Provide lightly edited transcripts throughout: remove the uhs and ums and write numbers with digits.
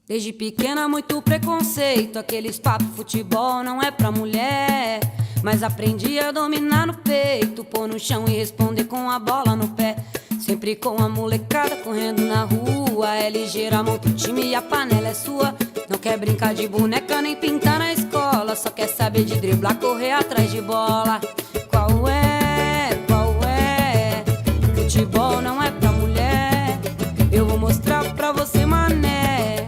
Desde pequena muito preconceito, aqueles papos futebol não é pra mulher. Mas aprendi a dominar no peito, pôr no chão e responder com a bola no pé. Sempre com a molecada correndo na rua, é ligeira, monta o time e a panela é sua. Não quer brincar de boneca nem pintar na escola, só quer saber de driblar, correr atrás de bola. Qual é, qual é? Futebol não é pra mulher. Eu vou mostrar pra você, mané.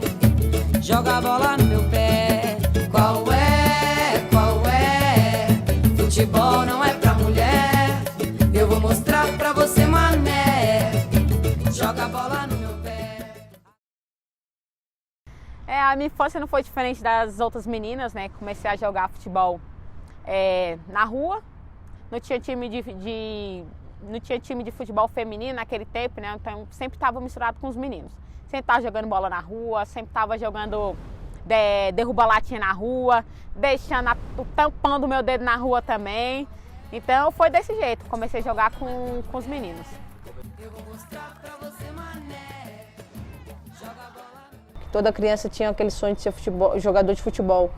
Joga a bola no meu pé. Qual é, qual é? Futebol não é pra mulher. Eu vou mostrar pra você, mané. Joga a bola no meu pé. A minha infância não foi diferente das outras meninas, né? Comecei a jogar futebol na rua. Não tinha time de futebol feminino naquele tempo, né? Então sempre estava misturado com os meninos. Sempre estava jogando bola na rua, sempre estava jogando derruba latinha na rua, tampando o meu dedo na rua também. Então foi desse jeito, comecei a jogar com os meninos. Eu vou mostrar pra você, mané. Joga a bola. Toda criança tinha aquele sonho de ser jogador de futebol.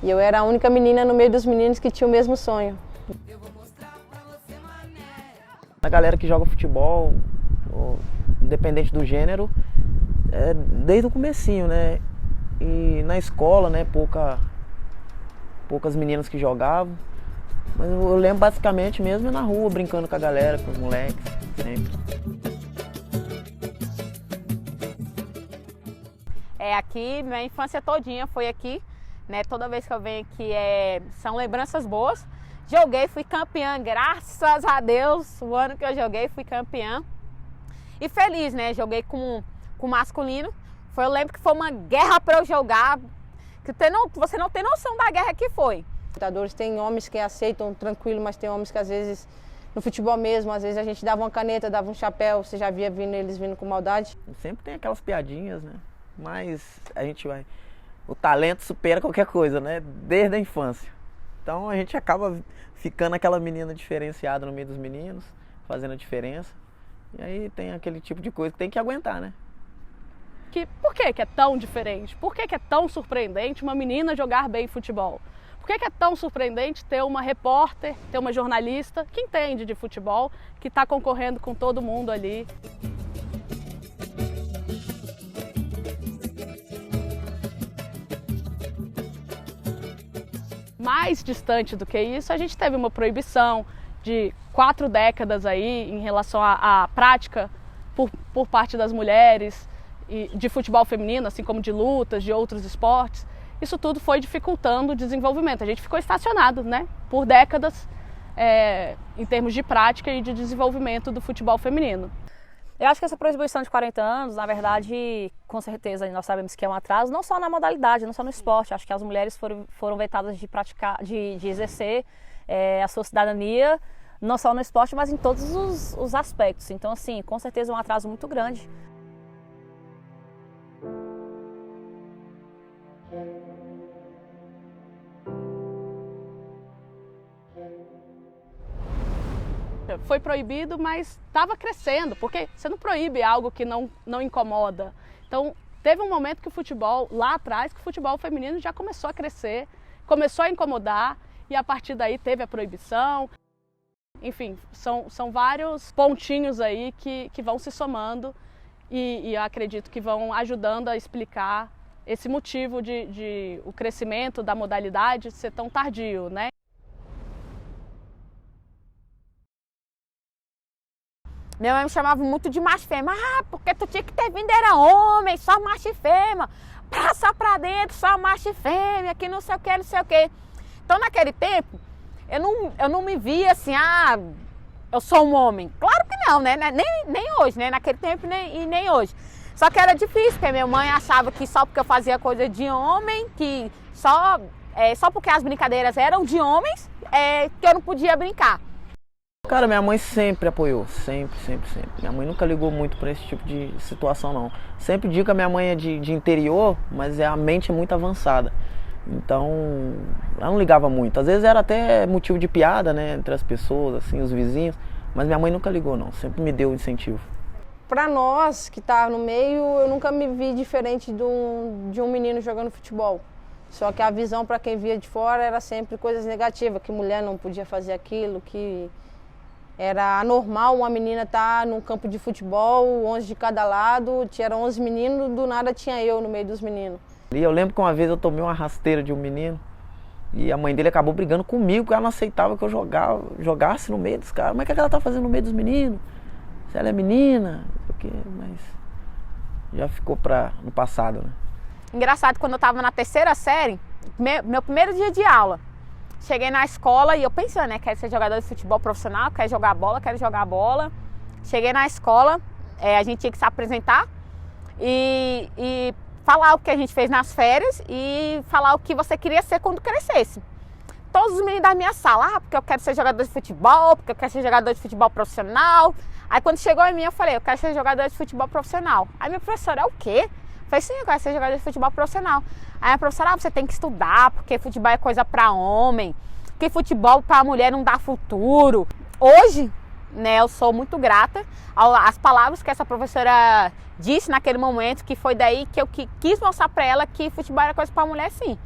E eu era a única menina no meio dos meninos que tinha o mesmo sonho. Eu vou mostrar pra você, mané. A galera que joga futebol, independente do gênero, desde o comecinho, né? E na escola, né, poucas meninas que jogavam. Mas eu lembro basicamente mesmo na rua, brincando com a galera, com os moleques, sempre. Aqui, minha infância todinha foi aqui, né? Toda vez que eu venho aqui são lembranças boas. Joguei, fui campeã, graças a Deus. O ano que eu joguei, fui campeã. E feliz, né? Joguei com masculino. Eu lembro que foi uma guerra para eu jogar. Que você não tem noção da guerra que foi. Tem homens que aceitam tranquilo, mas tem homens que às vezes, no futebol mesmo, às vezes a gente dava uma caneta, dava um chapéu, você já via eles vindo com maldade. Sempre tem aquelas piadinhas, né? Mas o talento supera qualquer coisa, né? Desde a infância. Então a gente acaba ficando aquela menina diferenciada no meio dos meninos, fazendo a diferença. E aí tem aquele tipo de coisa que tem que aguentar, né? Por que é tão diferente? Por que é tão surpreendente uma menina jogar bem futebol? Por que é tão surpreendente ter uma repórter, ter uma jornalista que entende de futebol, que está concorrendo com todo mundo ali? Mais distante do que isso, a gente teve uma proibição de 4 décadas aí em relação à prática por parte das mulheres de futebol feminino, assim como de lutas, de outros esportes. Isso tudo foi dificultando o desenvolvimento. A gente ficou estacionado, né, por décadas em termos de prática e de desenvolvimento do futebol feminino. Eu acho que essa proibição de 40 anos, na verdade, com certeza nós sabemos que é um atraso, não só na modalidade, não só no esporte. Acho que as mulheres foram vetadas de praticar, de exercer a sua cidadania, não só no esporte, mas em todos os aspectos. Então, assim, com certeza é um atraso muito grande. Foi proibido, mas estava crescendo, porque você não proíbe algo que não incomoda. Então, teve um momento que o futebol, lá atrás, que o futebol feminino já começou a crescer, começou a incomodar, e a partir daí teve a proibição. Enfim, são vários pontinhos aí que vão se somando e eu acredito que vão ajudando a explicar esse motivo de o crescimento da modalidade ser tão tardio, né? Minha mãe me chamava muito de macho e fêmea. Porque tu tinha que ter vindo, era homem, só macho e fêmea. Passa pra dentro, só macho e fêmea, que não sei o que, não sei o que. Então, naquele tempo, eu não me via assim, eu sou um homem. Claro que não, né? Nem hoje, né? Naquele tempo nem hoje. Só que era difícil, porque minha mãe achava que só porque eu fazia coisa de homem, que só porque as brincadeiras eram de homens, que eu não podia brincar. Cara, minha mãe sempre apoiou, sempre. Minha mãe nunca ligou muito pra esse tipo de situação, não. Sempre digo que a minha mãe é de interior, mas a mente é muito avançada. Então, ela não ligava muito. Às vezes era até motivo de piada, né, entre as pessoas, assim, os vizinhos. Mas minha mãe nunca ligou, não. Sempre me deu incentivo. Para nós que tá no meio, eu nunca me vi diferente de um menino jogando futebol. Só que a visão para quem via de fora era sempre coisas negativas, que mulher não podia fazer aquilo, que era anormal uma menina estar num campo de futebol, 11 de cada lado, tinha 11 meninos, do nada tinha eu no meio dos meninos. E eu lembro que uma vez eu tomei uma rasteira de um menino e a mãe dele acabou brigando comigo, porque ela não aceitava que eu jogasse no meio dos caras. Mas o que ela tá fazendo no meio dos meninos? Se ela é menina, não sei o quê, mas já ficou no passado, né? Engraçado, quando eu estava na 3ª série, meu primeiro dia de aula, cheguei na escola e eu pensando, né, quero ser jogador de futebol profissional, quero jogar bola. Cheguei na escola, a gente tinha que se apresentar e falar o que a gente fez nas férias e falar o que você queria ser quando crescesse. Todos os meninos da minha sala, porque eu quero ser jogador de futebol, porque eu quero ser jogador de futebol profissional. Aí quando chegou a mim, eu falei, eu quero ser jogador de futebol profissional. Aí minha professora, é o quê? Eu falei, sim, eu quero ser jogador de futebol profissional. Aí a professora, você tem que estudar, porque futebol é coisa pra homem, porque futebol pra mulher não dá futuro. Hoje, né, eu sou muito grata às palavras que essa professora disse naquele momento, que foi daí que eu quis mostrar pra ela que futebol era coisa pra mulher, sim.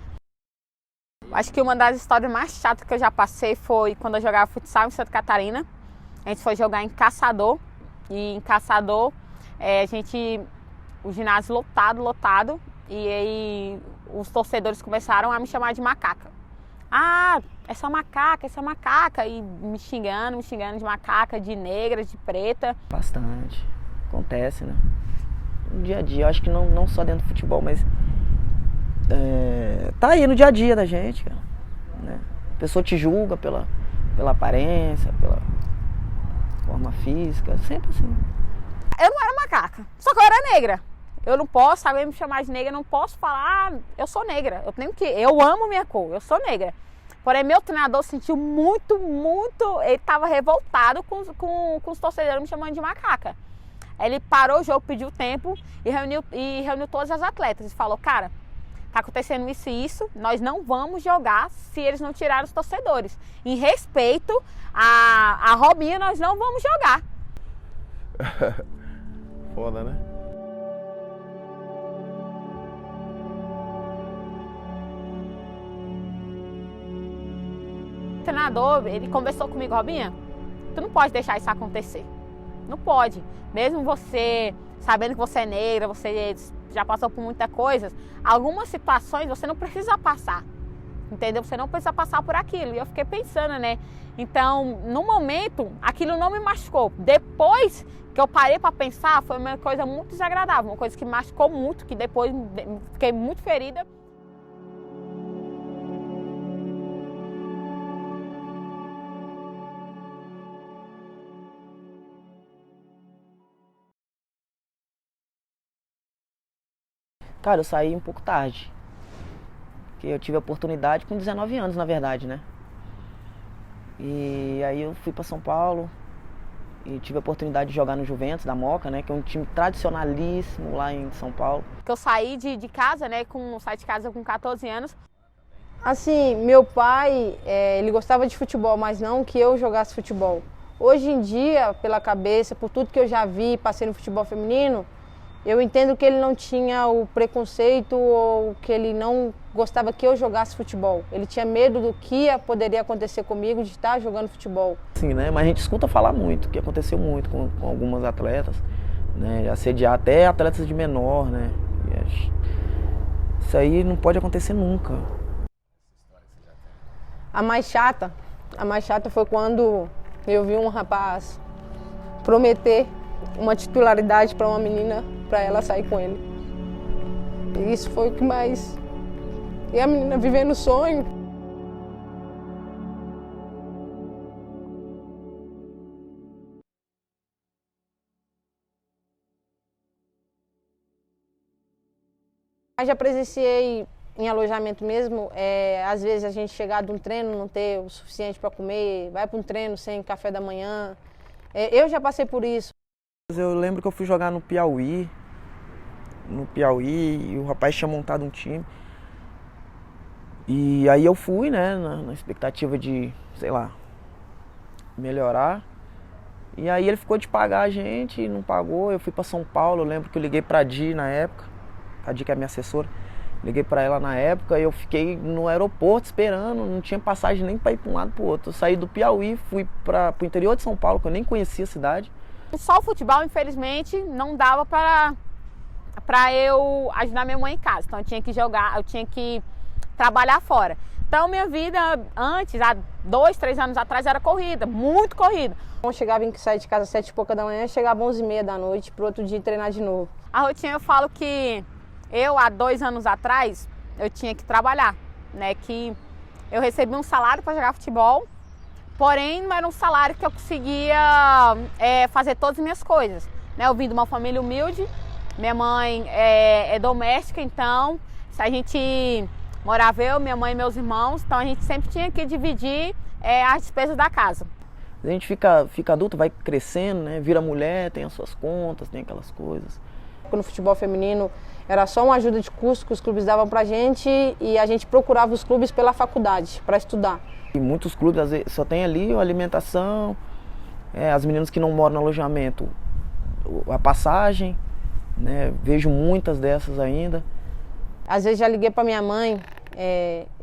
Acho que uma das histórias mais chatas que eu já passei foi quando eu jogava futsal em Santa Catarina. A gente foi jogar em Caçador, e em Caçador o ginásio lotado, e aí os torcedores começaram a me chamar de macaca. Ah, essa macaca, e me xingando de macaca, de negra, de preta. Bastante, acontece, né? No dia a dia, eu acho que não só dentro do futebol, mas tá aí no dia a dia da gente, cara, né? A pessoa te julga pela aparência, pela forma física, sempre assim. Eu não era macaca, só que eu era negra. Eu não posso, alguém me chamar de negra, eu não posso falar, eu sou negra. Eu amo minha cor, eu sou negra. Porém, meu treinador sentiu muito, ele estava revoltado com os torcedores me chamando de macaca. Ele parou o jogo, pediu tempo e reuniu todas as atletas e falou, cara, tá acontecendo isso e isso, nós não vamos jogar se eles não tirarem os torcedores. Em respeito a Robinha, nós não vamos jogar. Foda, né? O treinador, ele conversou comigo, Robinha, tu não pode deixar isso acontecer. Não pode. Mesmo você sabendo que você é negra, você já passou por muitas coisas, algumas situações você não precisa passar. Entendeu? Você não precisa passar por aquilo. E eu fiquei pensando, né? Então, no momento, aquilo não me machucou. Depois que eu parei para pensar, foi uma coisa muito desagradável, uma coisa que me machucou muito, que depois fiquei muito ferida. Cara, eu saí um pouco tarde. Porque eu tive a oportunidade com 19 anos, na verdade, né? E aí eu fui pra São Paulo e tive a oportunidade de jogar no Juventus da Moca, né? Que é um time tradicionalíssimo lá em São Paulo. Eu saí de casa, né? Saí de casa com 14 anos. Assim, meu pai, ele gostava de futebol, mas não que eu jogasse futebol. Hoje em dia, pela cabeça, por tudo que eu já vi, passei no futebol feminino, eu entendo que ele não tinha o preconceito ou que ele não gostava que eu jogasse futebol. Ele tinha medo do que poderia acontecer comigo de estar jogando futebol. Sim, né? Mas a gente escuta falar muito, que aconteceu muito com algumas atletas, né? Assediar até atletas de menor, né? Isso aí não pode acontecer nunca. A mais chata foi quando eu vi um rapaz prometer uma titularidade para uma menina, para ela sair com ele. E isso foi o que mais... E a menina vivendo o sonho. Eu já presenciei em alojamento mesmo, às vezes a gente chegar de um treino, não ter o suficiente para comer, vai para um treino sem café da manhã. Eu já passei por isso. Eu lembro que eu fui jogar no Piauí, e o rapaz tinha montado um time. E aí eu fui, né, na expectativa de, sei lá, melhorar. E aí ele ficou de pagar a gente, não pagou. Eu fui para São Paulo, eu lembro que eu liguei para a Di na época, a Di que é minha assessora. Liguei para ela na época e eu fiquei no aeroporto esperando, não tinha passagem nem para ir para um lado para o outro. Eu saí do Piauí, fui para o interior de São Paulo, que eu nem conhecia a cidade. Só o futebol, infelizmente, não dava para eu ajudar minha mãe em casa. Então eu tinha que jogar, eu tinha que trabalhar fora. Então minha vida antes, há 2, 3 anos atrás, era corrida, muito corrida. Eu chegava em sair de casa às 7h pouca da manhã, chegava às 11h30 da noite, pro outro dia treinar de novo. A rotina, eu falo que eu, há 2 anos atrás, eu tinha que trabalhar, né? Que eu recebi um salário para jogar futebol, porém não era um salário que eu conseguia fazer todas as minhas coisas, né? Eu vim de uma família humilde, minha mãe é doméstica, então se a gente morava eu, minha mãe e meus irmãos, então a gente sempre tinha que dividir as despesas da casa. A gente fica adulto, vai crescendo, né? Vira mulher, tem as suas contas, tem aquelas coisas. No futebol feminino era só uma ajuda de custo que os clubes davam pra gente e a gente procurava os clubes pela faculdade para estudar. E muitos clubes às vezes, só tem ali a alimentação, as meninas que não moram no alojamento, a passagem, né? Vejo muitas dessas ainda. Às vezes já liguei para minha mãe,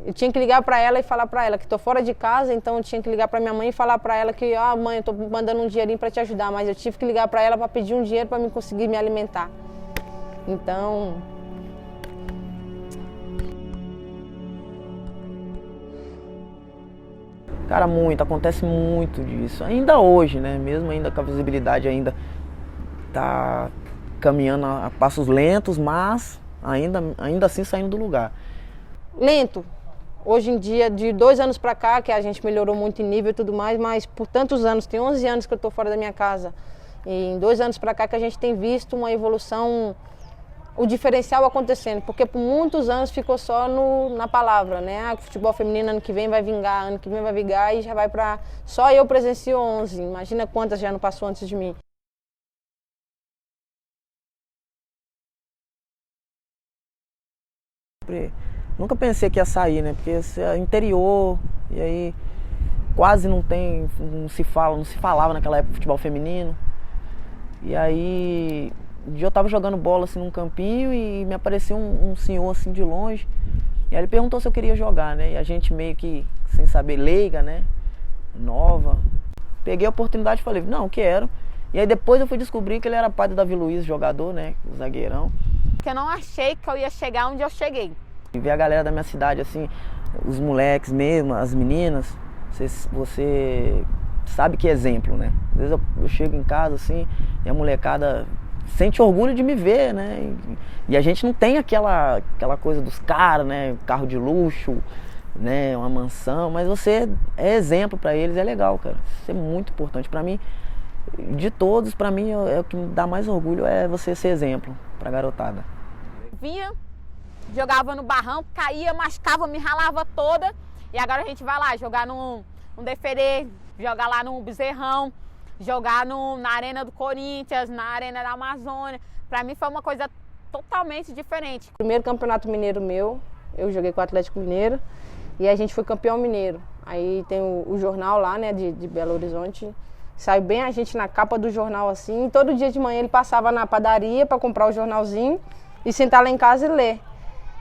eu tinha que ligar para ela e falar para ela que estou fora de casa, então eu tinha que ligar para minha mãe e falar para ela que, mãe, eu estou mandando um dinheirinho para te ajudar, mas eu tive que ligar para ela para pedir um dinheiro para me conseguir me alimentar. Então, cara, acontece muito disso. Ainda hoje, né? Mesmo ainda com a visibilidade ainda tá caminhando a passos lentos, mas ainda assim saindo do lugar. Lento. Hoje em dia, de 2 anos para cá, que a gente melhorou muito em nível e tudo mais, mas por tantos anos, tem 11 anos que eu estou fora da minha casa. E em 2 anos para cá que a gente tem visto uma evolução, o diferencial acontecendo, porque por muitos anos ficou só na palavra, né? O futebol feminino ano que vem vai vingar, ano que vem vai vingar e já vai para... Só eu presencio 11, imagina quantas já não passou antes de mim. Nunca pensei que ia sair, né? Porque é interior, e aí quase não se falava naquela época futebol feminino. E aí um dia eu tava jogando bola assim num campinho e me apareceu um senhor assim de longe. E aí ele perguntou se eu queria jogar, né? E a gente meio que sem saber, leiga, né? Nova. Peguei a oportunidade e falei, não, quero. E aí depois eu fui descobrir que ele era pai do Davi Luiz, jogador, né? O zagueirão. Porque eu não achei que eu ia chegar onde eu cheguei. E ver a galera da minha cidade, assim, os moleques mesmo, as meninas, você sabe que é exemplo, né? Às vezes eu chego em casa, assim, e a molecada sente orgulho de me ver, né? E a gente não tem aquela coisa dos caras, né? Carro de luxo, né? Uma mansão, mas você é exemplo pra eles, é legal, cara. Isso é muito importante. Pra mim, de todos, pra mim, o que me dá mais orgulho é você ser exemplo pra garotada. Vinha, jogava no barrão, caía, machucava, me ralava toda. E agora a gente vai lá jogar num Deferê, jogar lá no Bezerrão, jogar na Arena do Corinthians, na Arena da Amazônia. Pra mim foi uma coisa totalmente diferente. Primeiro campeonato mineiro meu, eu joguei com o Atlético Mineiro e a gente foi campeão mineiro. Aí tem o jornal lá, né, de Belo Horizonte. Saiu bem a gente na capa do jornal assim. E todo dia de manhã ele passava na padaria para comprar o jornalzinho e sentar lá em casa e ler.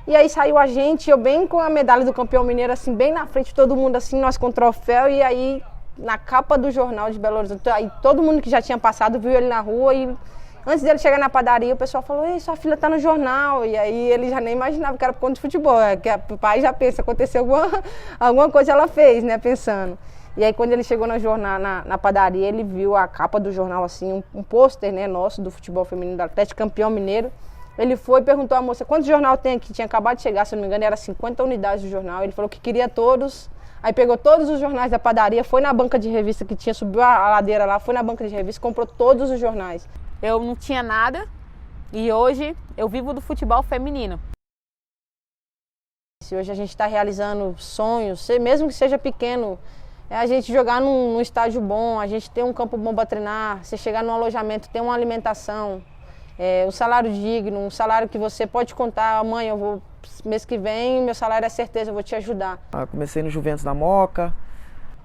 E aí saiu a gente, eu bem com a medalha do campeão mineiro, assim, bem na frente, todo mundo assim, nós com o troféu, e aí na capa do jornal de Belo Horizonte, aí todo mundo que já tinha passado viu ele na rua e antes dele chegar na padaria, o pessoal falou, ei, sua filha tá no jornal, e aí ele já nem imaginava que era por conta de futebol, que o pai já pensa, aconteceu alguma coisa ela fez, né, pensando. E aí quando ele chegou no jornal, na padaria, ele viu a capa do jornal, assim, um pôster, né, nosso, do futebol feminino do Atlético, campeão mineiro. Ele foi e perguntou à moça, quantos jornal tem aqui? Tinha acabado de chegar, se não me engano, era 50 unidades do jornal. Ele falou que queria todos. Aí pegou todos os jornais da padaria, foi na banca de revista que tinha, subiu a ladeira lá, foi na banca de revista, comprou todos os jornais. Eu não tinha nada e hoje eu vivo do futebol feminino. Se hoje a gente está realizando sonhos, mesmo que seja pequeno, é a gente jogar num estádio bom, a gente ter um campo bom para treinar, você chegar num alojamento, ter uma alimentação. Um salário digno, um salário que você pode contar, mãe, eu vou, mês que vem, meu salário é certeza, eu vou te ajudar. Eu comecei no Juventus da Moca,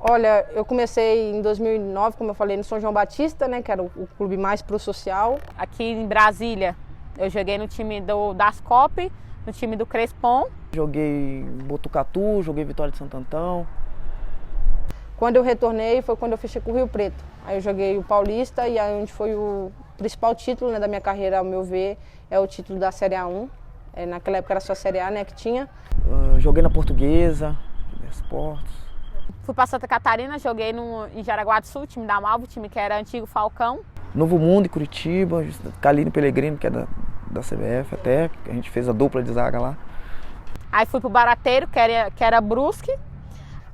Olha, eu comecei em 2009, como eu falei, no São João Batista, né, que era o clube mais pro social. Aqui em Brasília, eu joguei no time das COP, no time do Crespon. Joguei Botucatu, joguei Vitória de Santo Antão. Quando eu retornei foi quando eu fechei com o Rio Preto. Aí eu joguei o Paulista e aí onde foi o principal título, né, da minha carreira, ao meu ver, é o título da Série A1. Naquela época era só a Série A, né, que tinha. Joguei na Portuguesa, esportes. Fui para Santa Catarina, joguei em Jaraguá do Sul, time da Malva, time que era antigo Falcão. Novo Mundo em Curitiba, Calino Pellegrino, que é da CBF até, que a gente fez a dupla de zaga lá. Aí fui pro Barateiro, que era Brusque.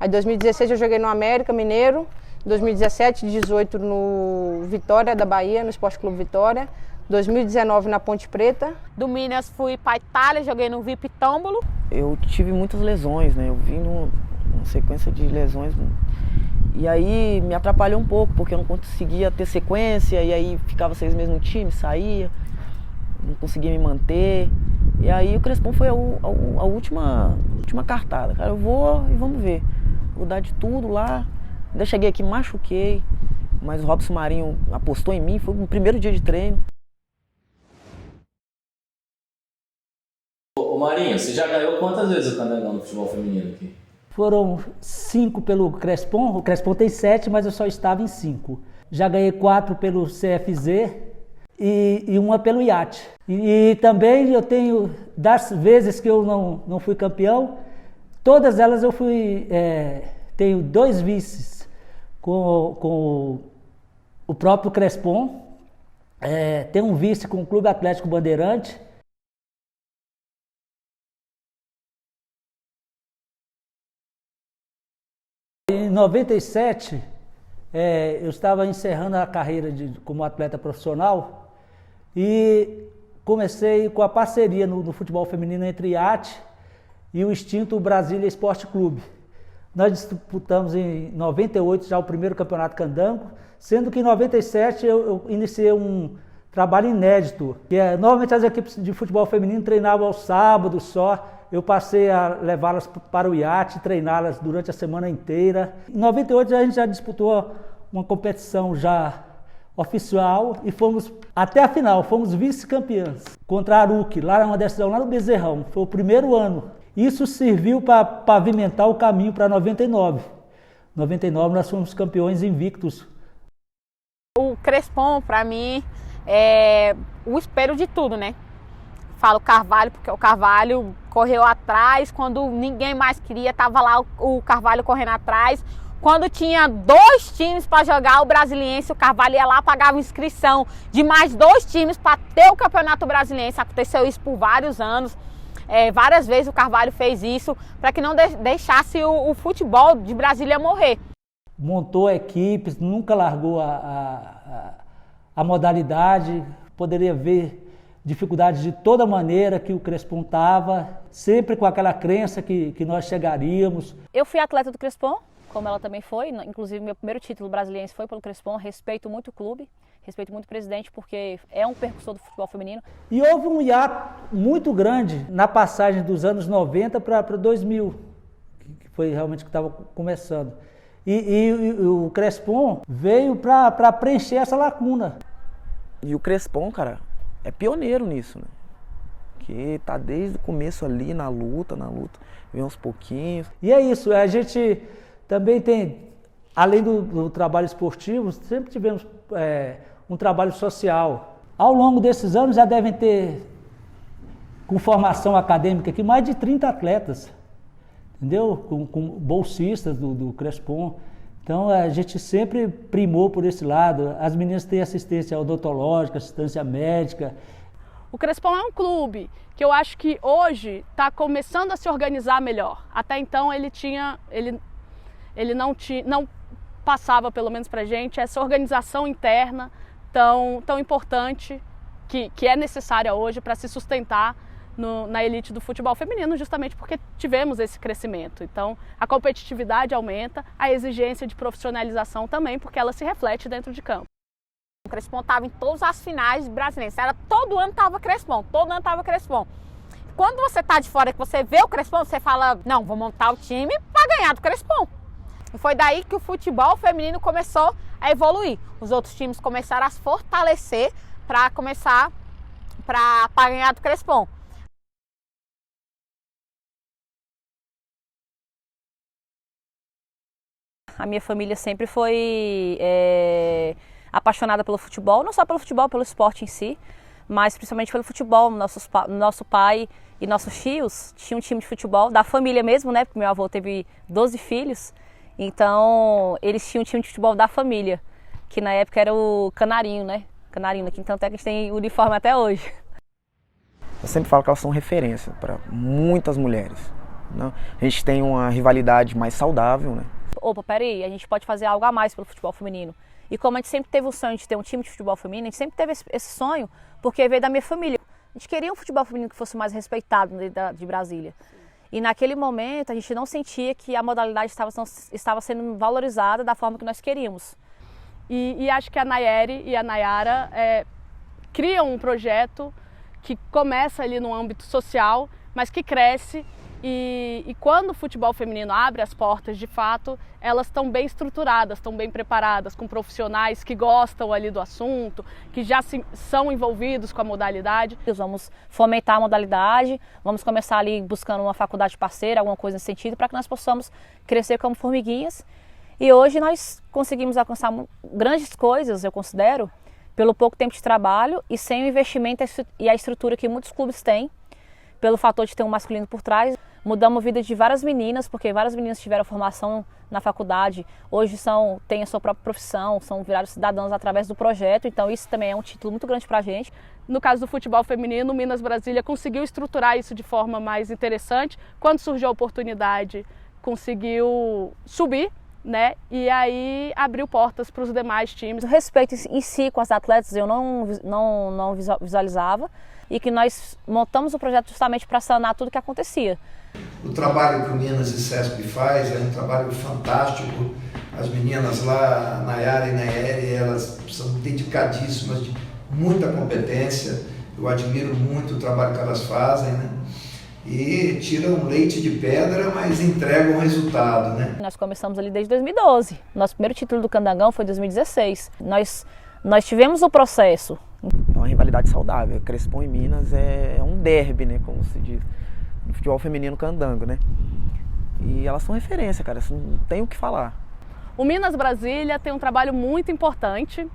Aí em 2016 eu joguei no América Mineiro, em 2017 e 2018 no Vitória da Bahia, no Esporte Clube Vitória, 2019 na Ponte Preta. Do Minas fui para Itália, joguei no VIP Tômbolo. Eu tive muitas lesões, né? Eu vim numa sequência de lesões e aí me atrapalhou um pouco, porque eu não conseguia ter sequência, e aí ficava 6 meses no time, saía, não conseguia me manter. E aí o Crespon foi a última cartada. Cara, eu vou e vamos ver. Vou dar de tudo lá. Ainda cheguei aqui, machuquei, mas o Robson Marinho apostou em mim, foi no primeiro dia de treino. Ô Marinho, você já ganhou quantas vezes o Canelão no futebol feminino aqui? Foram 5 pelo Crespon, o Crespon tem 7, mas eu só estava em 5. Já ganhei 4 pelo CFZ e 1 pelo IAT. E também eu tenho, das vezes que eu não fui campeão, todas elas eu fui, tenho 2 vices com o próprio Crespon, tenho um vice com o Clube Atlético Bandeirante. Em 97, eu estava encerrando a carreira como atleta profissional e comecei com a parceria no futebol feminino entre IAT e o extinto Brasília Esporte Clube. Nós disputamos em 98 já o primeiro campeonato candango, sendo que em 97 eu iniciei um trabalho inédito, que normalmente as equipes de futebol feminino treinavam aos sábados só. Eu passei a levá-las para o iate, treiná-las durante a semana inteira. Em 98 a gente já disputou uma competição já oficial e fomos até a final, fomos vice-campeãs contra a Aruque, lá uma decisão lá no Bezerrão, foi o primeiro ano. Isso serviu para pavimentar o caminho para 99. Em 99 nós fomos campeões invictos. O Crespon, para mim, é o espelho de tudo, né? Falo Carvalho porque o Carvalho correu atrás, quando ninguém mais queria, tava lá o Carvalho correndo atrás. Quando tinha 2 times para jogar o Brasiliense, o Carvalho ia lá, pagava inscrição de mais 2 times para ter o Campeonato Brasiliense. Aconteceu isso por vários anos, várias vezes o Carvalho fez isso, para que não deixasse o futebol de Brasília morrer. Montou equipes, nunca largou a modalidade, poderia ver dificuldades de toda maneira que o Crespon estava, sempre com aquela crença que nós chegaríamos. Eu fui atleta do Crespon, como ela também foi, inclusive meu primeiro título brasiliense foi pelo Crespon, respeito muito o clube, respeito muito o presidente, porque é um percussor do futebol feminino. E houve um hiato muito grande na passagem dos anos 90 para 2000, que foi realmente que estava começando. E o Crespon veio para preencher essa lacuna. E o Crespon, cara, é pioneiro nisso, né? Que tá desde o começo ali na luta, vem aos pouquinhos. E é isso, a gente também tem, além do trabalho esportivo, sempre tivemos um trabalho social. Ao longo desses anos já devem ter, com formação acadêmica aqui, mais de 30 atletas, entendeu? Com bolsistas do Crespon. Então a gente sempre primou por esse lado. As meninas têm assistência odontológica, assistência médica. O Crespon é um clube que eu acho que hoje está começando a se organizar melhor. Até então ele não passava, pelo menos para a gente, essa organização interna tão importante que é necessária hoje para se sustentar na elite do futebol feminino, justamente porque tivemos esse crescimento. Então, a competitividade aumenta, a exigência de profissionalização também, porque ela se reflete dentro de campo. O Crespon estava em todas as finais brasileiras, todo ano estava Crespon, todo ano estava Crespon. Quando você está de fora, que você vê o Crespon, você fala, não, vou montar o time para ganhar do Crespon. E foi daí que o futebol feminino começou a evoluir. Os outros times começaram a se fortalecer para começar para ganhar do Crespon. A minha família sempre foi apaixonada pelo futebol, não só pelo futebol, pelo esporte em si, mas principalmente pelo futebol. Nosso pai e nossos tios tinham um time de futebol, da família mesmo, né? Porque meu avô teve 12 filhos, então eles tinham um time de futebol da família, que na época era o Canarinho, né? Canarinho, que então até que a gente tem uniforme até hoje. Eu sempre falo que elas são referência para muitas mulheres, né? A gente tem uma rivalidade mais saudável, né? Opa, peraí, a gente pode fazer algo a mais pelo futebol feminino. E como a gente sempre teve o sonho de ter um time de futebol feminino, a gente sempre teve esse sonho porque veio da minha família. A gente queria um futebol feminino que fosse mais respeitado de Brasília. E naquele momento a gente não sentia que a modalidade estava sendo valorizada da forma que nós queríamos. E acho que a Nayeri e a Nayara criam um projeto que começa ali no âmbito social, mas que cresce. E quando o futebol feminino abre as portas, de fato, elas estão bem estruturadas, estão bem preparadas, com profissionais que gostam ali do assunto, que já são envolvidos com a modalidade. Vamos fomentar a modalidade, vamos começar ali buscando uma faculdade parceira, alguma coisa nesse sentido, para que nós possamos crescer como formiguinhas. E hoje nós conseguimos alcançar grandes coisas, eu considero, pelo pouco tempo de trabalho e sem o investimento e a estrutura que muitos clubes têm, pelo fator de ter um masculino por trás. Mudamos a vida de várias meninas, porque várias meninas tiveram formação na faculdade, hoje têm a sua própria profissão, são virados cidadãos através do projeto, então isso também é um título muito grande para a gente. No caso do futebol feminino, Minas Brasília conseguiu estruturar isso de forma mais interessante. Quando surgiu a oportunidade, conseguiu subir, né? E aí abriu portas para os demais times. O respeito em si com as atletas eu não visualizava, e que nós montamos o projeto justamente para sanar tudo que acontecia. O trabalho que o Minas e Cesp faz é um trabalho fantástico. As meninas lá, a Nayara e a Nayeri, elas são dedicadíssimas, de muita competência. Eu admiro muito o trabalho que elas fazem, né? E tiram leite de pedra, mas entregam resultado, né? Nós começamos ali desde 2012. Nosso primeiro título do Candangão foi em 2016. Nós tivemos o processo. É uma rivalidade saudável. Crespon e Minas é um derby, né? Como se diz. No futebol feminino candango, né? E elas são referência, cara. Não tem o que falar. O Minas Brasília tem um trabalho muito importante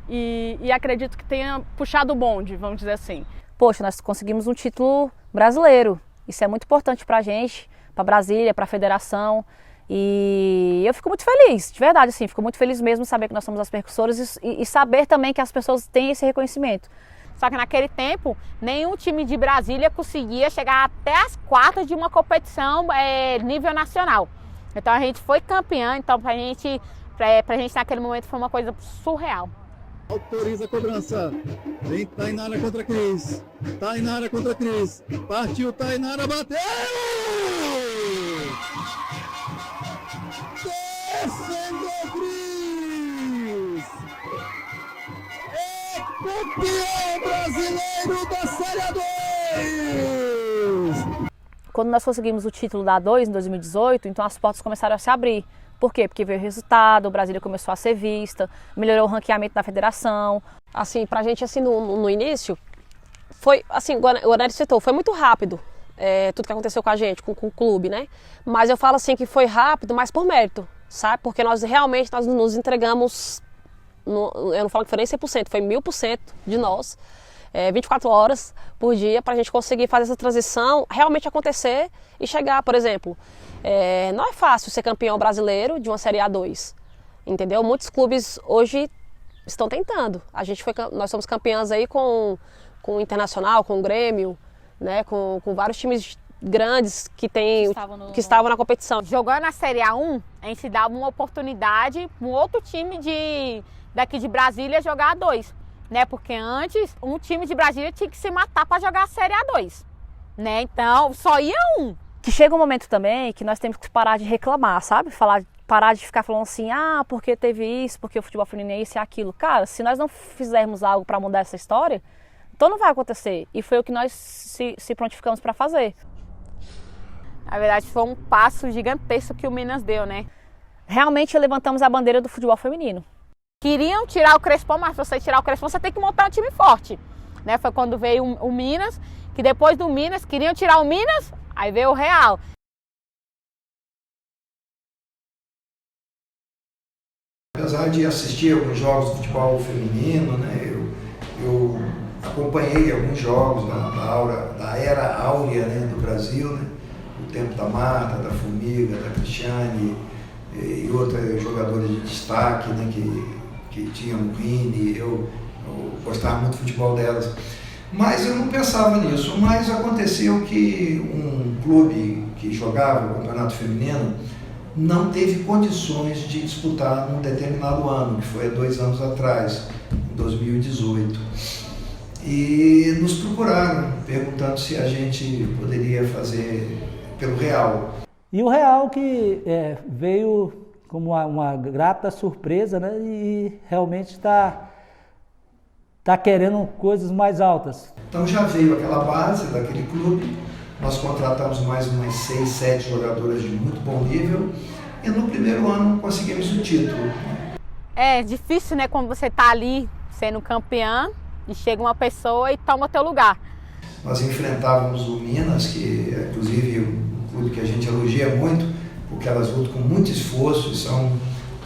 e acredito que tenha puxado o bonde, vamos dizer assim. Poxa, nós conseguimos um título brasileiro. Isso é muito importante pra gente, pra Brasília, pra federação. E eu fico muito feliz, de verdade, assim, fico muito feliz mesmo de saber que nós somos as percussoras e saber também que as pessoas têm esse reconhecimento. Só que naquele tempo, nenhum time de Brasília conseguia chegar até as quartas de uma competição nível nacional. Então a gente foi campeã, então pra gente naquele momento foi uma coisa surreal. Autoriza a cobrança. Vem Tainara contra Cris. Tainara contra Cris. Partiu Tainara, bateu! Defendeu Cris! É campeão brasileiro da Série 2! Quando nós conseguimos o título da A2 em 2018, então as portas começaram a se abrir. Por quê? Porque veio o resultado, o Brasília começou a ser vista, melhorou o ranqueamento da federação. Assim, pra gente, assim, no início, foi, assim, o Guarani citou, foi muito rápido, tudo que aconteceu com a gente, com o clube, né? Mas eu falo assim que foi rápido, mas por mérito, sabe? Porque nós realmente nos entregamos, eu não falo que foi nem 100%, foi 1000% de nós, 24 horas por dia, pra gente conseguir fazer essa transição realmente acontecer e chegar, por exemplo, não é fácil ser campeão brasileiro de uma Série A2, entendeu? Muitos clubes hoje estão tentando. Nós somos campeãs aí com o Internacional, com o Grêmio, né? Com vários times grandes que estavam na competição. Jogando na Série A1, a gente dava uma oportunidade para um outro time daqui de Brasília jogar A2, né? Porque antes um time de Brasília tinha que se matar para jogar a Série A2, né? Então só ia um. Que chega um momento também que nós temos que parar de reclamar, sabe? Parar de ficar falando assim, porque teve isso, porque o futebol feminino é isso e aquilo. Cara, se nós não fizermos algo para mudar essa história, então não vai acontecer. E foi o que nós se prontificamos para fazer. Na verdade, foi um passo gigantesco que o Minas deu, né? realmente levantamos a bandeira do futebol feminino. Queriam tirar o Crespon, mas para você tirar o Crespon, você tem que montar um time forte. Né? Foi quando veio o Minas, que depois do Minas, queriam tirar o Minas, aí veio o Real. Apesar de assistir alguns jogos de futebol feminino, né, eu acompanhei alguns jogos da era áurea, né, do Brasil, né, o tempo da Marta, da Formiga, da Cristiane e outras jogadoras de destaque, né, que tinham o Rini. Eu gostava muito do futebol delas. Mas eu não pensava nisso. Mas aconteceu que um clube que jogava o campeonato feminino não teve condições de disputar num determinado ano, que foi há 2 anos atrás, em 2018. E nos procuraram, perguntando se a gente poderia fazer pelo Real. E o Real que veio como uma grata surpresa, né? E realmente está querendo coisas mais altas. Então já veio aquela base daquele clube, nós contratamos mais umas 6, 7 jogadoras de muito bom nível e no primeiro ano conseguimos o título. É difícil, né, quando você está ali sendo campeã e chega uma pessoa e toma teu lugar. Nós enfrentávamos o Minas, que é inclusive um clube que a gente elogia muito, porque elas lutam com muito esforço e são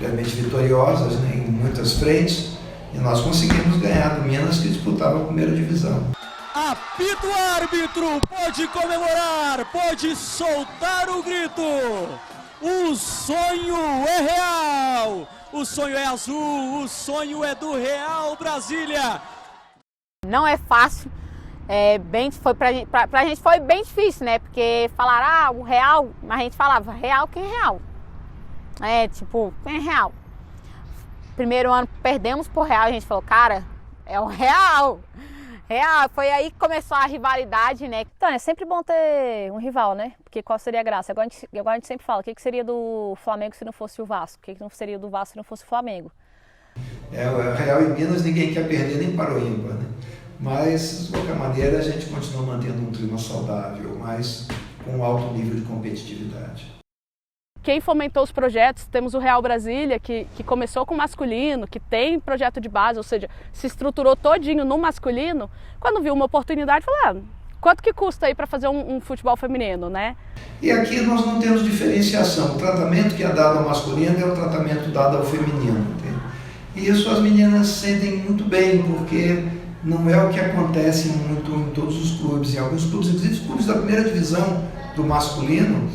realmente vitoriosas, né, em muitas frentes, e nós conseguimos ganhar do Minas, que disputava a primeira divisão. Apita o árbitro, pode comemorar, pode soltar o grito. O sonho é real, o sonho é azul, o sonho é do Real Brasília. Não é fácil, pra gente foi bem difícil, né? Porque falaram, o Real, mas a gente falava, Real, quem é Real? Quem é Real? Primeiro ano perdemos por Real, a gente falou, cara, é o Real. Real, foi aí que começou a rivalidade, né? Então, é sempre bom ter um rival, né? Porque qual seria a graça? Agora a gente sempre fala, o que seria do Flamengo se não fosse o Vasco? O que não seria do Vasco se não fosse o Flamengo? O Real e Minas ninguém quer perder nem para o ímpar, né? Mas, de qualquer maneira, a gente continua mantendo um clima saudável, mas com um alto nível de competitividade. Quem fomentou os projetos, temos o Real Brasília, que começou com masculino, que tem projeto de base, ou seja, se estruturou todinho no masculino. Quando viu uma oportunidade, falou, quanto que custa aí para fazer um futebol feminino, né? E aqui nós não temos diferenciação. O tratamento que é dado ao masculino é o tratamento dado ao feminino. Entende? E isso as meninas sentem muito bem, porque não é o que acontece muito em todos os clubes. Em alguns clubes, inclusive os clubes da primeira divisão do masculino,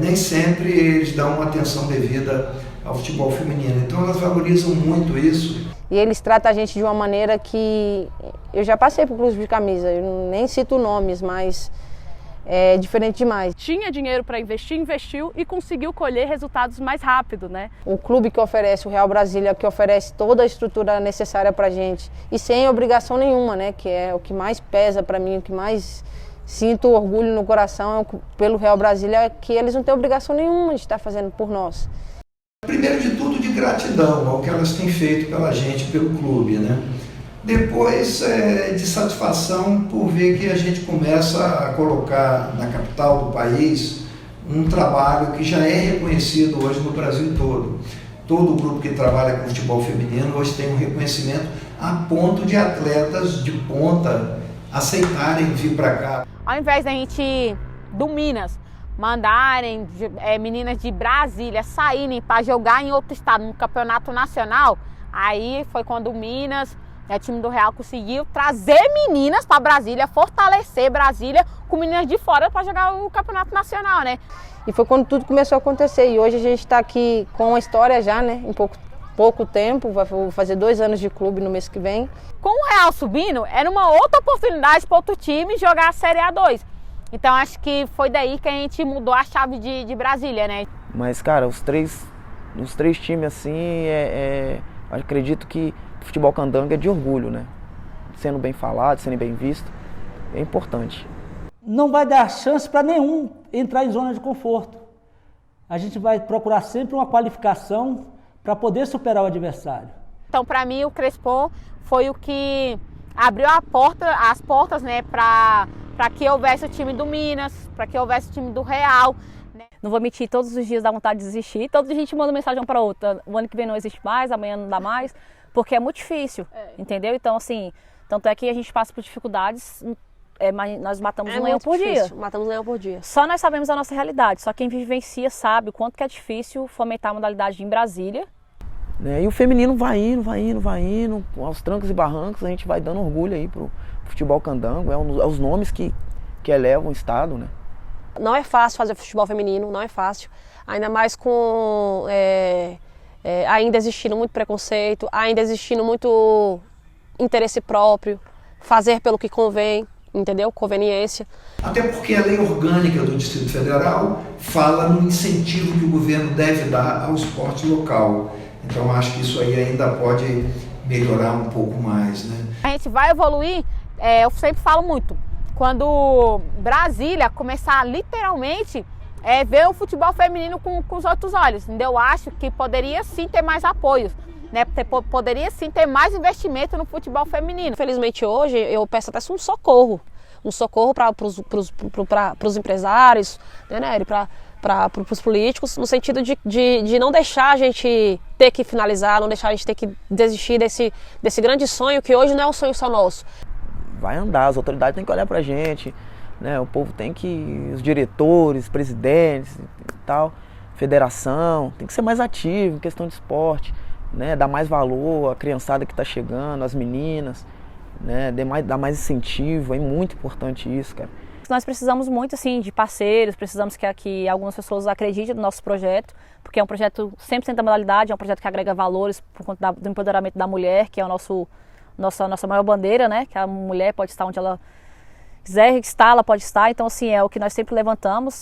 nem sempre eles dão uma atenção devida ao futebol feminino. Então elas valorizam muito isso. E eles tratam a gente de uma maneira que... Eu já passei por clubes de camisa, eu nem cito nomes, mas é diferente demais. Tinha dinheiro para investir, investiu e conseguiu colher resultados mais rápido, né? O clube que oferece, o Real Brasília, que oferece toda a estrutura necessária para a gente e sem obrigação nenhuma, né? Que é o que mais pesa para mim, o que mais... Sinto orgulho no coração pelo Real Brasília, que eles não têm obrigação nenhuma de estar fazendo por nós. Primeiro de tudo, de gratidão ao que elas têm feito pela gente, pelo clube, né? Depois, de satisfação por ver que a gente começa a colocar na capital do país um trabalho que já é reconhecido hoje no Brasil todo. Todo o grupo que trabalha com futebol feminino hoje tem um reconhecimento a ponto de atletas de ponta aceitarem vir para cá. Ao invés da gente, do Minas, mandarem meninas de Brasília saírem para jogar em outro estado, no campeonato nacional, aí foi quando o Minas, o time do Real, conseguiu trazer meninas para Brasília, fortalecer Brasília com meninas de fora para jogar o campeonato nacional, né? E foi quando tudo começou a acontecer. E hoje a gente está aqui com uma história já, né? Em pouco tempo, vou fazer 2 anos de clube no mês que vem. Com o Real subindo, era uma outra oportunidade para outro time jogar a Série A2. Então acho que foi daí que a gente mudou a chave de Brasília, né? Mas, cara, os três times, assim, acredito que o futebol candango é de orgulho, né? Sendo bem falado, sendo bem visto, é importante. Não vai dar chance para nenhum entrar em zona de conforto. A gente vai procurar sempre uma qualificação para poder superar o adversário. Então, para mim, o Crespon foi o que abriu as portas, né, para que houvesse o time do Minas, para que houvesse o time do Real, Não vou mentir, todos os dias dá vontade de desistir, todo dia a gente manda mensagem uma para outra, o ano que vem não existe mais, amanhã não dá mais, porque é muito difícil, entendeu? Então assim, tanto é que a gente passa por dificuldades, mas nós matamos um leão por dia. Matamos um leão por dia. Só nós sabemos a nossa realidade, só quem vivencia sabe o quanto que é difícil fomentar a modalidade em Brasília. E o feminino vai indo, aos trancos e barrancos, a gente vai dando orgulho aí pro futebol candango, é os nomes que elevam o estado, né? Não é fácil fazer futebol feminino, não é fácil, ainda mais com ainda existindo muito preconceito, ainda existindo muito interesse próprio, fazer pelo que convém, entendeu? Conveniência. Até porque a lei orgânica do Distrito Federal fala no incentivo que o governo deve dar ao esporte local. Então acho que isso aí ainda pode melhorar um pouco mais, né? A gente vai evoluir, eu sempre falo muito, quando Brasília começar literalmente ver o futebol feminino com os outros olhos, entendeu? Eu acho que poderia sim ter mais apoios, né? Poderia sim ter mais investimento no futebol feminino. Infelizmente hoje eu peço até um socorro para os empresários, né, Nery? Para os políticos, no sentido de não deixar a gente ter que finalizar, não deixar a gente ter que desistir desse grande sonho, que hoje não é um sonho só nosso. Vai andar, as autoridades têm que olhar pra gente, né? O povo tem que, os diretores, presidentes e tal, federação, tem que ser mais ativo em questão de esporte, né? Dar mais valor à criançada que está chegando, às meninas, né? Dar mais incentivo, é muito importante isso, cara. Nós precisamos muito assim, de parceiros, precisamos que algumas pessoas acreditem no nosso projeto, porque é um projeto 100% da modalidade, é um projeto que agrega valores por conta do empoderamento da mulher, que é nossa maior bandeira, né? Que a mulher pode estar onde ela quiser estar, ela pode estar, então assim, é o que nós sempre levantamos.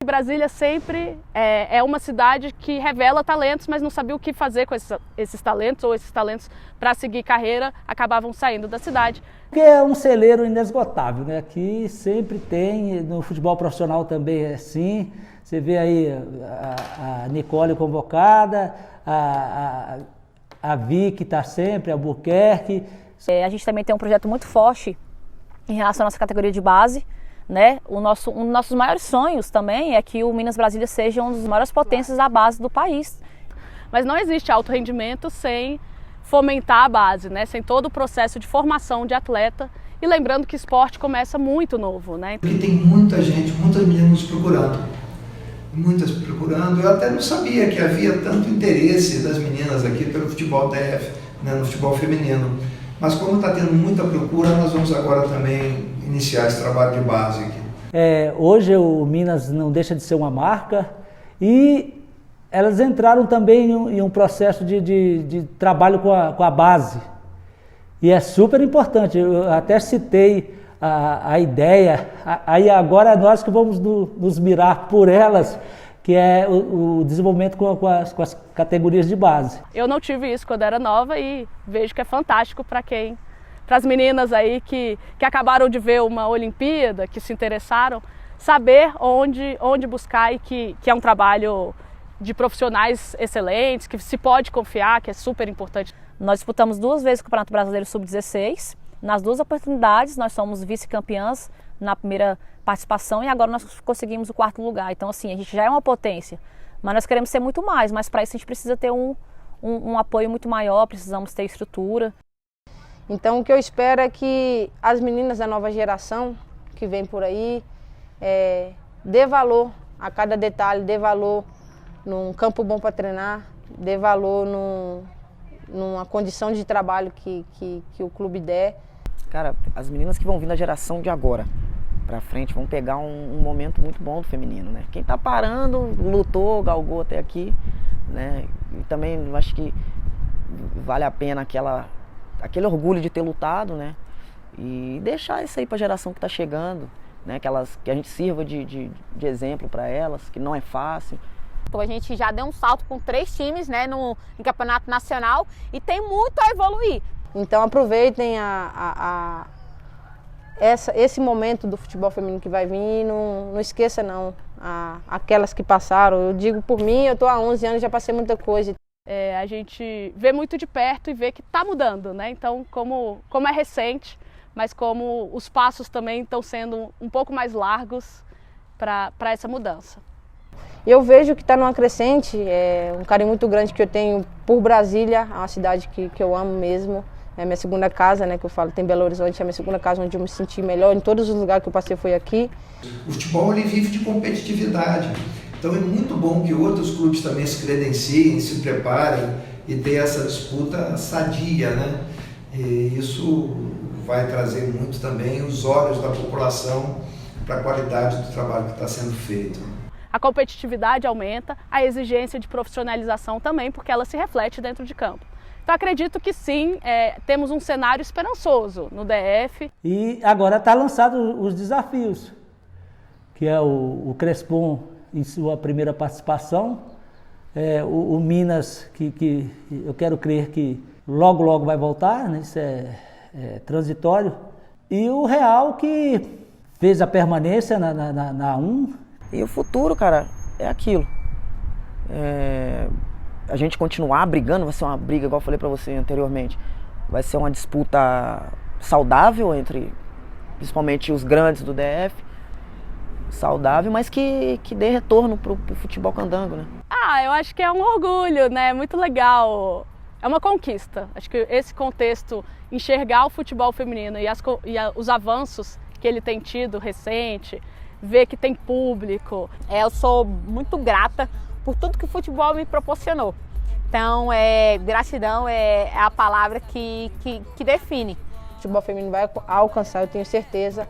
Brasília sempre é uma cidade que revela talentos, mas não sabia o que fazer com esses talentos, ou esses talentos para seguir carreira acabavam saindo da cidade. Porque é um celeiro inesgotável, né? Aqui sempre tem, no futebol profissional também é assim. Você vê aí a Nicole convocada, a Vicky está sempre, a Albuquerque. A gente também tem um projeto muito forte em relação à nossa categoria de base. Né? Um dos nossos maiores sonhos também é que o Minas Brasília seja uma das maiores potências da base do país. Mas não existe alto rendimento sem fomentar a base, né? Sem todo o processo de formação de atleta. E lembrando que esporte começa muito novo, né? Porque tem muita gente, muitas meninas procurando. Muitas procurando. Eu até não sabia que havia tanto interesse das meninas aqui pelo futebol DF, né? No futebol feminino. Mas como está tendo muita procura, nós vamos agora também iniciar esse trabalho de base aqui. Hoje o Minas não deixa de ser uma marca e elas entraram também em um processo de trabalho com a base. E é super importante, eu até citei a ideia, aí agora nós que vamos nos mirar por elas, que é o desenvolvimento com as categorias de base. Eu não tive isso quando era nova e vejo que é fantástico para as meninas aí que acabaram de ver uma Olimpíada, que se interessaram, saber onde buscar e que é um trabalho de profissionais excelentes, que se pode confiar, que é super importante. Nós disputamos 2 vezes o Campeonato Brasileiro Sub-16, nas 2 oportunidades nós somos vice-campeãs na primeira participação e agora nós conseguimos o 4º lugar. Então assim, a gente já é uma potência, mas nós queremos ser muito mais, mas para isso a gente precisa ter um apoio muito maior, precisamos ter estrutura. Então o que eu espero é que as meninas da nova geração que vem por aí dê valor a cada detalhe, dê valor num campo bom para treinar, dê valor numa condição de trabalho que o clube der. Cara, as meninas que vão vir da geração de agora pra frente vão pegar um momento muito bom do feminino, né? Quem tá parando, lutou, galgou até aqui, né? E também acho que vale a pena aquele orgulho de ter lutado, né? E deixar isso aí pra geração que tá chegando, né? Que a gente sirva de exemplo para elas, que não é fácil. A gente já deu um salto com 3 times, né, no campeonato nacional e tem muito a evoluir. Então aproveitem esse momento do futebol feminino que vai vir, não esqueça não, aquelas que passaram. Eu digo por mim, eu estou há 11 anos, já passei muita coisa. A gente vê muito de perto e vê que está mudando, né? Então, como é recente, mas como os passos também estão sendo um pouco mais largos para essa mudança. Eu vejo que está numa crescente, um carinho muito grande que eu tenho por Brasília, uma cidade que eu amo mesmo. É a minha segunda casa, né, que eu falo, tem Belo Horizonte, é a minha segunda casa onde eu me senti melhor, em todos os lugares que eu passei foi aqui. O futebol ele vive de competitividade, então é muito bom que outros clubes também se credenciem, se preparem e tenham essa disputa sadia, né? E isso vai trazer muito também os olhos da população para a qualidade do trabalho que está sendo feito. A competitividade aumenta, a exigência de profissionalização também, porque ela se reflete dentro de campo. Então acredito que sim, temos um cenário esperançoso no DF. E agora está lançado os desafios, que é o Crespon em sua primeira participação, o Minas, que eu quero crer que logo vai voltar, né? Isso é transitório, e o Real que fez a permanência na 1. E o futuro, cara, é aquilo. A gente continuar brigando, vai ser uma briga, igual eu falei pra você anteriormente. Vai ser uma disputa saudável entre, principalmente, os grandes do DF. Saudável, mas que dê retorno pro futebol candango, né? Eu acho que é um orgulho, né? Muito legal. É uma conquista. Acho que esse contexto, enxergar o futebol feminino e os avanços que ele tem tido recente, ver que tem público. Eu sou muito grata por tudo que o futebol me proporcionou. Então, gratidão é a palavra que define. O futebol feminino vai alcançar, eu tenho certeza,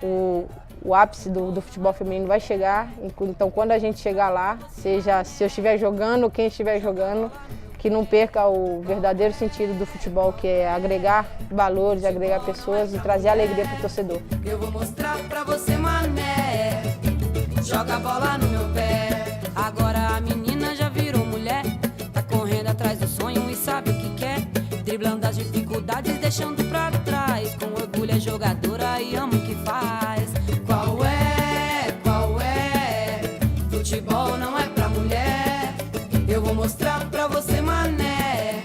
o ápice do futebol feminino vai chegar. Então, quando a gente chegar lá, seja se eu estiver jogando ou quem estiver jogando, que não perca o verdadeiro sentido do futebol, que é agregar valores, agregar pessoas e trazer alegria para o torcedor. Eu vou mostrar pra você, mané, joga a bola no meu pé. Agora a menina já virou mulher, tá correndo atrás do sonho e sabe o que quer. Driblando as dificuldades, deixando pra trás. Com orgulho é jogadora e ama o que faz. Qual é? Futebol não é pra mulher. Eu vou mostrar pra você, mané,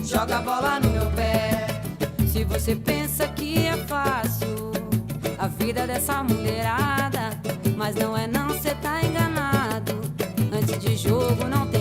joga a bola no meu pé. Se você pensa que é fácil a vida dessa mulherada, mas não é não, cê tá enganado. Antes de jogo não tem